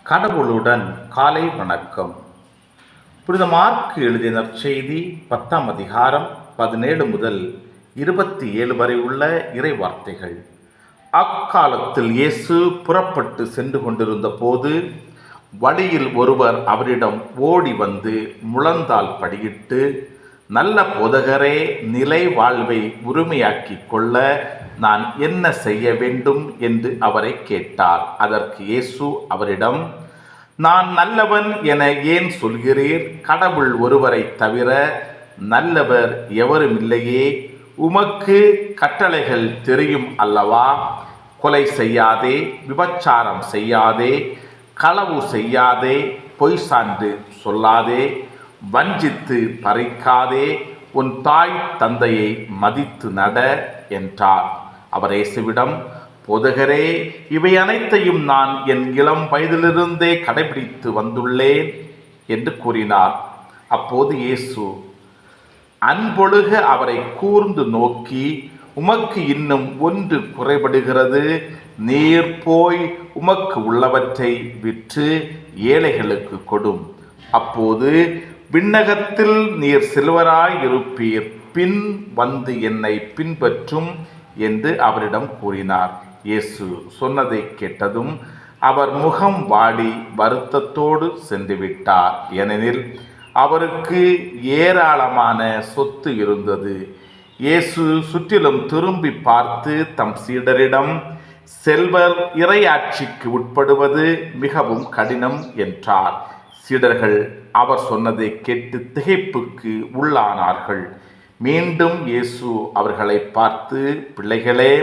கடவுளுடன் காலை வணக்கம். புனித மார்க்கு எழுதிய நற்செய்தி 10ஆம் அதிகாரம் 17 முதல் 27 வரை உள்ள இறை வார்த்தைகள். அக்காலத்தில் இயேசு புறப்பட்டு சென்று கொண்டிருந்த போது வழியில் ஒருவர் அவரிடம் ஓடி வந்து முழந்தால் படியிட்டு, நல்ல போதகரே, நிலை வாழ்வை உரிமையாக்கிக் கொள்ள நான் என்ன செய்ய வேண்டும் என்று அவரை கேட்டார். அதற்கு இயேசு அவரிடம், நான் நல்லவன் என ஏன் சொல்கிறீர்? கடவுள் ஒருவரை தவிர நல்லவர் எவருமில்லையே. உமக்கு கட்டளைகள் தெரியும் அல்லவா? கொலை செய்யாதே, விபச்சாரம் செய்யாதே, களவு செய்யாதே, பொய் சான்று சொல்லாதே, வஞ்சித்து பறிக்காதே, உன் தாய் தந்தையை மதித்து நட என்றார். அவர் இயேசுவிடம், போதகரே, இவை அனைத்தையும் நான் என் இளம் வயதிலிருந்தே கடைபிடித்து வந்துள்ளேன் என்று கூறினார். அப்போது இயேசு அன்பொழுக அவரை கூர்ந்து நோக்கி, உமக்கு இன்னும் ஒன்று குறைபடுகிறது. நீர் போய் உமக்கு உள்ளவற்றை விற்று ஏழைகளுக்கு கொடும். அப்போது விண்ணகத்தில் நீர் செல்வராய் இருப்பீர். பின் வந்து என்னை பின்பற்றும் என்று அவரிடம் கூறினார். இயேசு சொன்னதை கேட்டதும் அவர் முகம் வாடி வருத்தத்தோடு சென்று விட்டார். ஏனெனில் அவருக்கு ஏராளமான சொத்து இருந்தது. இயேசு சுற்றிலும் திரும்பி பார்த்து தம் சீடரிடம், செல்வர் இறையாட்சிக்கு உட்படுவது மிகவும் கடினம் என்றார். சீடர்கள் அவர் சொன்னதை கேட்டு திகைப்புக்கு உள்ளானார்கள். மீண்டும் இயேசு அவர்களை பார்த்து, பிள்ளைகளே,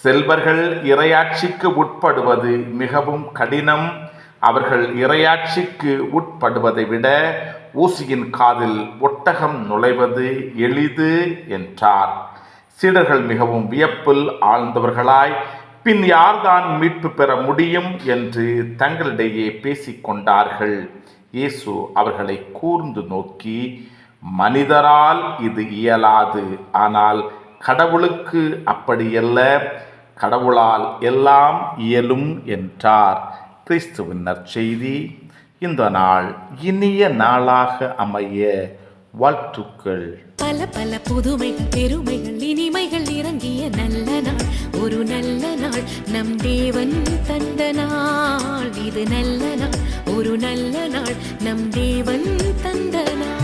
செல்வர்கள் இறையாட்சிக்கு உட்படுவது மிகவும் கடினம். அவர்கள் இறையாட்சிக்கு உட்படுவதை விட ஊசியின் காதில் ஒட்டகம் நுழைவது எளிது என்றார். சீடர்கள் மிகவும் வியப்பில் ஆழ்ந்தவர்களாய், பின் யார்தான் மீட்பு பெற முடியும் என்று தங்களிடையே பேசிக்கொண்டார்கள். இயேசு அவர்களை கூர்ந்து நோக்கி, மனிதரால் இது இயலாது, ஆனால் கடவுளுக்கு அப்படியல்ல, கடவுளால் எல்லாம் இயலும் என்றார். கிறிஸ்துவின் நற்செய்தி. இந்த நாள் இனிய நாளாக அமைய வாழ்த்துக்கள். பல பல புதுமைகள், பெருமைகள், இனிமைகள் இறங்கிய நல்ல நாள், ஒரு நல்ல நாள், நம் தேவன் தந்த நாள். இது நல்ல நாள், ஒரு நல்ல நாள், நம் தேவன் தந்த நாள்.